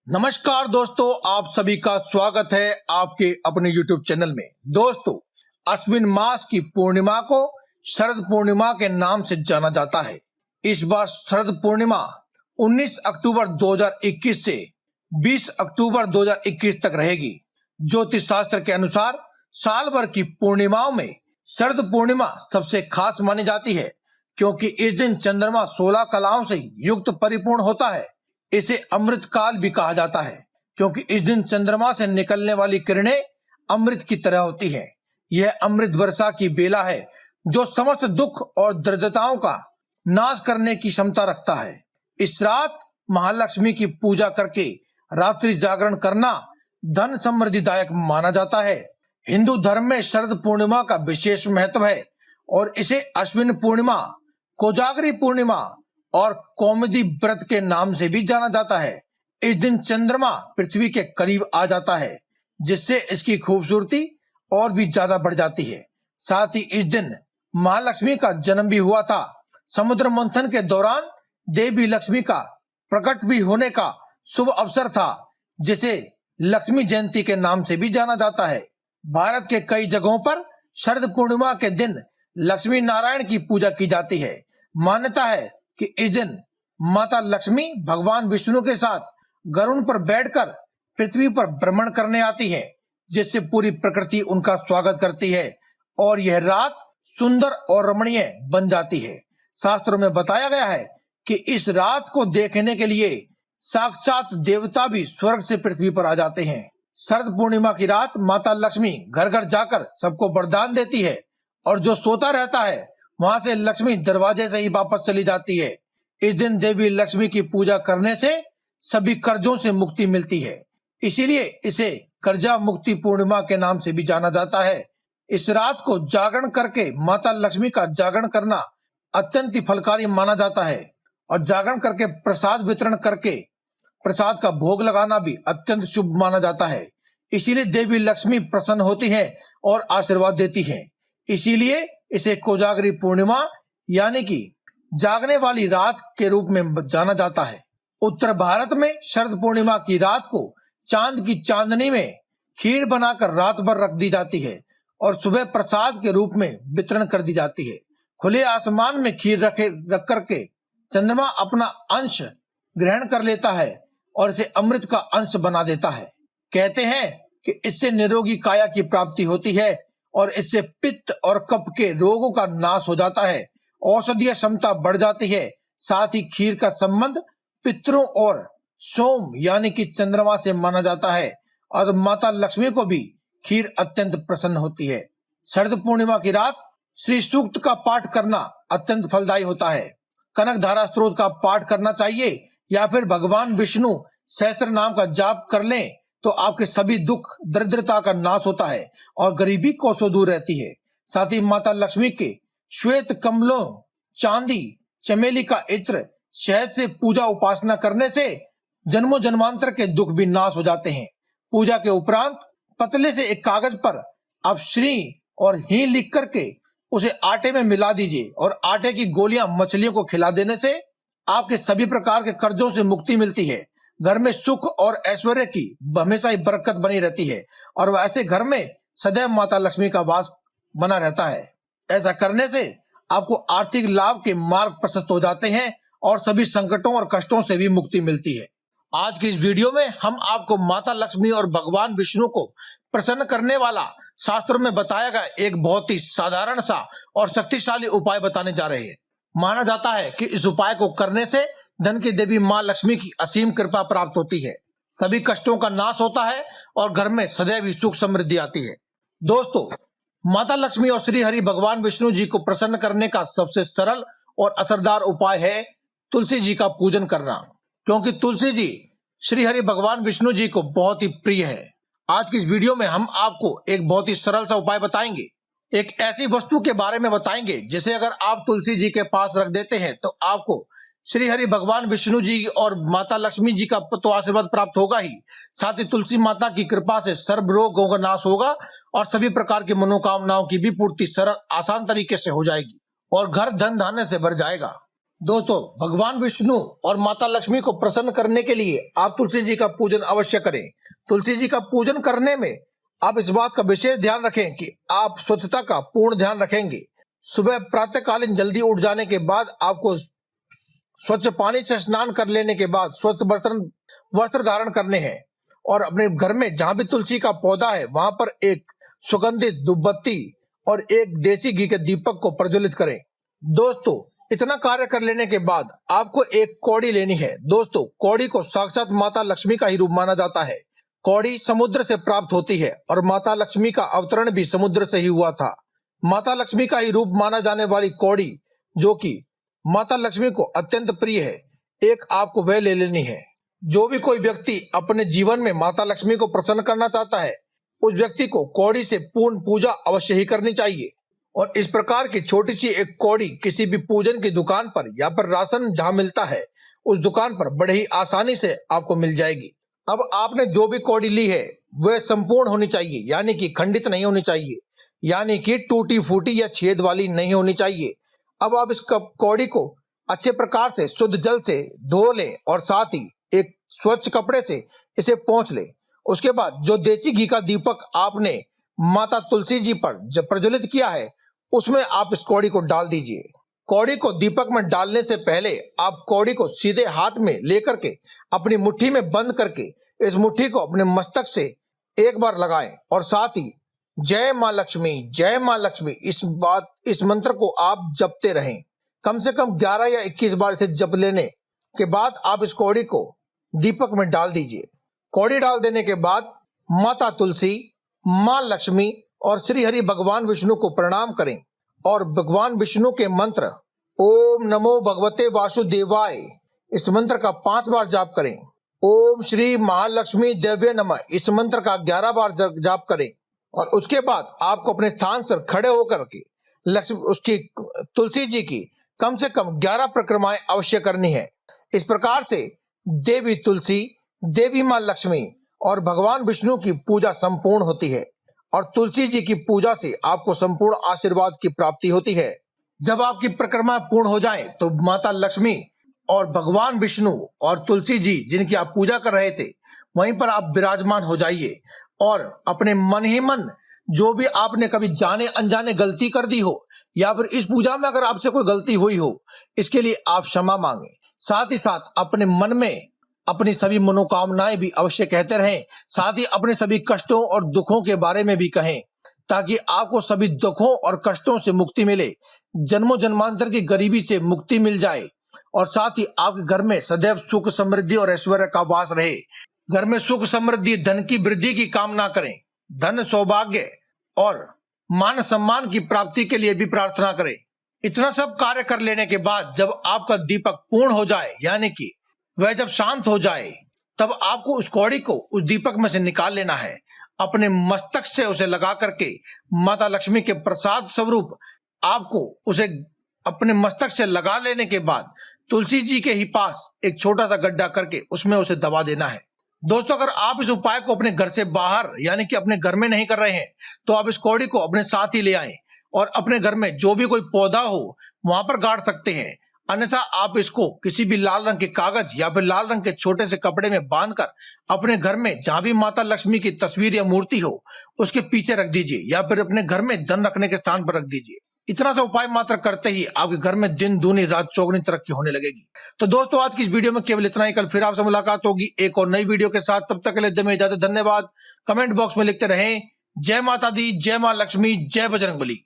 नमस्कार दोस्तों, आप सभी का स्वागत है आपके अपने YouTube चैनल में। दोस्तों, अश्विन मास की पूर्णिमा को शरद पूर्णिमा के नाम से जाना जाता है। इस बार शरद पूर्णिमा 19 अक्टूबर 2021 से 20 अक्टूबर 2021 तक रहेगी। ज्योतिष शास्त्र के अनुसार साल भर की पूर्णिमाओं में शरद पूर्णिमा सबसे खास मानी जाती है, क्योंकि इस दिन चंद्रमा 16 कलाओं से युक्त परिपूर्ण होता है। इसे अमृत काल भी कहा जाता है, क्योंकि इस दिन चंद्रमा से निकलने वाली किरणें अमृत की तरह होती हैं। यह अमृत वर्षा की बेला है जो समस्त दुख और दरिद्रताओं का नाश करने की क्षमता रखता है। इस रात महालक्ष्मी की पूजा करके रात्रि जागरण करना धन समृद्धिदायक माना जाता है। हिंदू धर्म में शरद पूर्णिमा का विशेष महत्व है और इसे अश्विन पूर्णिमा, कोजागरी पूर्णिमा और कौमुदी व्रत के नाम से भी जाना जाता है। इस दिन चंद्रमा पृथ्वी के करीब आ जाता है, जिससे इसकी खूबसूरती और भी ज्यादा बढ़ जाती है। साथ ही इस दिन महालक्ष्मी का जन्म भी हुआ था। समुद्र मंथन के दौरान देवी लक्ष्मी का प्रकट भी होने का शुभ अवसर था, जिसे लक्ष्मी जयंती के नाम से भी जाना जाता है। भारत के कई जगहों पर शरद पूर्णिमा के दिन लक्ष्मी नारायण की पूजा की जाती है। मान्यता है कि इस दिन माता लक्ष्मी भगवान विष्णु के साथ गरुड़ पर बैठकर पृथ्वी पर भ्रमण करने आती है, जिससे पूरी प्रकृति उनका स्वागत करती है और यह रात सुंदर और रमणीय बन जाती है। शास्त्रों में बताया गया है कि इस रात को देखने के लिए साक्षात देवता भी स्वर्ग से पृथ्वी पर आ जाते हैं। शरद पूर्णिमा की रात माता लक्ष्मी घर घर जाकर सबको वरदान देती है और जो सोता रहता है वहां से लक्ष्मी दरवाजे से ही वापस चली जाती है। इस दिन देवी लक्ष्मी की पूजा करने से सभी कर्जों से मुक्ति मिलती है, इसीलिए इसे कर्जा मुक्ति पूर्णिमा के नाम से भी जाना जाता है। इस रात को जागरण करके माता लक्ष्मी का जागरण करना अत्यंत ही फलकारी माना जाता है और जागरण करके प्रसाद वितरण करके प्रसाद का भोग लगाना भी अत्यंत शुभ माना जाता है। इसीलिए देवी लक्ष्मी प्रसन्न होती है और आशीर्वाद देती है। इसीलिए इसे कोजागरी पूर्णिमा यानी कि जागने वाली रात के रूप में जाना जाता है। उत्तर भारत में शरद पूर्णिमा की रात को चांद की चांदनी में खीर बनाकर रात भर रख दी जाती है और सुबह प्रसाद के रूप में वितरण कर दी जाती है। खुले आसमान में खीर रख करके चंद्रमा अपना अंश ग्रहण कर लेता है और इसे अमृत का अंश बना देता है। कहते हैं कि इससे निरोगी काया की प्राप्ति होती है और इससे पित्त और कफ के रोगों का नाश हो जाता है, औषधीय क्षमता बढ़ जाती है। साथ ही खीर का संबंध पितरों और सोम यानी कि चंद्रमा से माना जाता है और माता लक्ष्मी को भी खीर अत्यंत प्रसन्न होती है। शरद पूर्णिमा की रात श्री सूक्त का पाठ करना अत्यंत फलदायी होता है। कनक धारा स्त्रोत का पाठ करना चाहिए या फिर भगवान विष्णु सहस्त्र नाम का जाप कर लें तो आपके सभी दुख दरिद्रता का नाश होता है और गरीबी कोसों दूर रहती है। साथ ही माता लक्ष्मी के श्वेत कमलों, चांदी, चमेली का इत्र, शहद से पूजा उपासना करने से जन्मों जन्मांतर के दुख भी नाश हो जाते हैं। पूजा के उपरांत पतले से एक कागज पर आप श्री और ही लिख करके उसे आटे में मिला दीजिए और आटे की गोलियां मछलियों को खिला देने से आपके सभी प्रकार के कर्जों से मुक्ति मिलती है। घर में सुख और ऐश्वर्य की हमेशा ही बरकत बनी रहती है और वैसे घर में सदैव माता लक्ष्मी का वास बना रहता है। ऐसा करने से आपको आर्थिक लाभ के मार्ग प्रशस्त हो जाते हैं और सभी संकटों और कष्टों से भी मुक्ति मिलती है। आज की इस वीडियो में हम आपको माता लक्ष्मी और भगवान विष्णु को प्रसन्न करने वाला शास्त्रों में बताया गया एक बहुत ही साधारण सा और शक्तिशाली उपाय बताने जा रहे हैं। माना जाता है कि इस उपाय को करने से धन की देवी माँ लक्ष्मी की असीम कृपा प्राप्त होती है, सभी कष्टों का नाश होता है और घर में सदैव ही सुख समृद्धि आती है। दोस्तों, माता लक्ष्मी और श्री हरि भगवान विष्णु जी को प्रसन्न करने का सबसे सरल और असरदार उपाय है तुलसी जी का पूजन करना, क्योंकि तुलसी जी श्री हरि भगवान विष्णु जी को बहुत ही प्रिय है। आज की इस वीडियो में हम आपको एक बहुत ही सरल सा उपाय बताएंगे। एक ऐसी वस्तु के बारे में बताएंगे जिसे अगर आप तुलसी जी के पास रख देते हैं तो आपको श्री हरि भगवान विष्णु जी और माता लक्ष्मी जी का तो आशीर्वाद प्राप्त होगा ही, साथ ही तुलसी माता की कृपा से सर्व रोगों का नाश होगा और सभी प्रकार की मनोकामनाओं की भी पूर्ति सरल आसान तरीके से हो जाएगी और घर धन धान्य से भर जाएगा। दोस्तों, भगवान विष्णु और माता लक्ष्मी को प्रसन्न करने के लिए आप तुलसी जी का पूजन अवश्य करें। तुलसी जी का पूजन करने में आप इस बात का विशेष ध्यान रखें कि आप स्वच्छता का पूर्ण ध्यान रखेंगे। सुबह प्रातःकालीन जल्दी उठ जाने के बाद आपको स्वच्छ पानी से स्नान कर लेने के बाद स्वच्छ वस्त्र धारण करने हैं और अपने घर में जहां भी तुलसी का पौधा है वहां पर एक सुगंधित धूपबत्ती और एक देसी घी के दीपक को प्रज्वलित करें। दोस्तों, इतना कार्य कर लेने के बाद आपको एक कौड़ी लेनी है। दोस्तों, कौड़ी को साक्षात माता लक्ष्मी का ही रूप माना जाता है। कौड़ी समुद्र से प्राप्त होती है और माता लक्ष्मी का अवतरण भी समुद्र से ही हुआ था। माता लक्ष्मी का ही रूप माना जाने वाली कौड़ी, जो कि माता लक्ष्मी को अत्यंत प्रिय है, एक आपको वह ले लेनी है। जो भी कोई व्यक्ति अपने जीवन में माता लक्ष्मी को प्रसन्न करना चाहता है, उस व्यक्ति को कौड़ी से पूर्ण पूजा अवश्य ही करनी चाहिए। और इस प्रकार की छोटी सी एक कौड़ी किसी भी पूजन की दुकान पर या फिर राशन जहां मिलता है उस दुकान पर बड़े ही आसानी से आपको मिल जाएगी। अब आपने जो भी कौड़ी ली है वह संपूर्ण होनी चाहिए, यानी कि खंडित नहीं होनी चाहिए, यानी कि टूटी फूटी या छेद वाली नहीं होनी चाहिए। अब आप इस कौड़ी को अच्छे प्रकार से शुद्ध जल से धो लें और साथ ही एक स्वच्छ कपड़े से इसे पोंछ लें। उसके बाद जो देसी घी का दीपक आपने माता तुलसी जी पर जब प्रज्वलित किया है उसमें आप इस कौड़ी को डाल दीजिए। कौड़ी को दीपक में डालने से पहले आप कौड़ी को सीधे हाथ में लेकर के अपनी मुट्ठी में बंद करके इस मुट्ठी को अपने मस्तक से एक बार लगाएं और साथ ही जय मां लक्ष्मी इस मंत्र को आप जपते रहें। कम से कम 11 या 21 बार इसे जप लेने के बाद आप इस कौड़ी को दीपक में डाल दीजिए। कौड़ी डाल देने के बाद माता तुलसी, मां लक्ष्मी और श्री हरि भगवान विष्णु को प्रणाम करें और भगवान विष्णु के मंत्र ओम नमो भगवते वासुदेवाय इस मंत्र का 5 बार जाप करें। ओम श्री महालक्ष्मी देव्य नमः इस मंत्र का 11 बार जाप करें और उसके बाद आपको अपने स्थान से खड़े होकर के उसकी तुलसी जी की कम से कम 11 परिक्रमाएं अवश्य करनी है। इस प्रकार से देवी तुलसी, देवी मां लक्ष्मी और भगवान विष्णु की पूजा संपूर्ण होती है और तुलसी जी की पूजा से आपको संपूर्ण आशीर्वाद की प्राप्ति होती है। जब आपकी परिक्रमा पूर्ण हो जाए तो माता लक्ष्मी और भगवान विष्णु और तुलसी जी जिनकी आप पूजा कर रहे थे वहीं पर आप विराजमान हो जाइए और अपने मन ही मन जो भी आपने कभी जाने अनजाने गलती कर दी हो या फिर इस पूजा में अगर आपसे कोई गलती हुई हो, इसके लिए आप क्षमा मांगे। साथ ही साथ अपने मन में अपनी सभी मनोकामनाएं भी अवश्य कहते रहें, साथ ही अपने सभी कष्टों और दुखों के बारे में भी कहें ताकि आपको सभी दुखों और कष्टों से मुक्ति मिले, जन्मों जन्मांतर की गरीबी से मुक्ति मिल जाए और साथ ही आपके घर में सदैव सुख समृद्धि और ऐश्वर्य का वास रहे। घर में सुख समृद्धि, धन की वृद्धि की कामना करें, धन सौभाग्य और मान सम्मान की प्राप्ति के लिए भी प्रार्थना करें। इतना सब कार्य कर लेने के बाद जब आपका दीपक पूर्ण हो जाए, यानी कि वह जब शांत हो जाए, तब आपको उस कौड़ी को उस दीपक में से निकाल लेना है। अपने मस्तक से उसे लगा करके माता लक्ष्मी के प्रसाद स्वरूप आपको उसे अपने मस्तक से लगा लेने के बाद तुलसी जी के ही पास एक छोटा सा गड्ढा करके उसमें उसे दबा देना है। दोस्तों, अगर आप इस उपाय को अपने घर से बाहर यानी कि अपने घर में नहीं कर रहे हैं तो आप इस कौड़ी को अपने साथ ही ले आएं और अपने घर में जो भी कोई पौधा हो वहां पर गाड़ सकते हैं। अन्यथा आप इसको किसी भी लाल रंग के कागज या फिर लाल रंग के छोटे से कपड़े में बांधकर अपने घर में जहां भी माता लक्ष्मी की तस्वीर या मूर्ति हो उसके पीछे रख दीजिए या फिर अपने घर में धन रखने के स्थान पर रख दीजिए। इतना सा उपाय मात्र करते ही आपके घर में दिन दूनी रात चौगुनी तरक्की होने लगेगी। तो दोस्तों, आज की इस वीडियो में केवल इतना ही। कल फिर आपसे मुलाकात होगी एक और नई वीडियो के साथ। तब तक के लिए दे इजाजत। धन्यवाद। कमेंट बॉक्स में लिखते रहें जय माता दी, जय मां लक्ष्मी, जय बजरंगबली।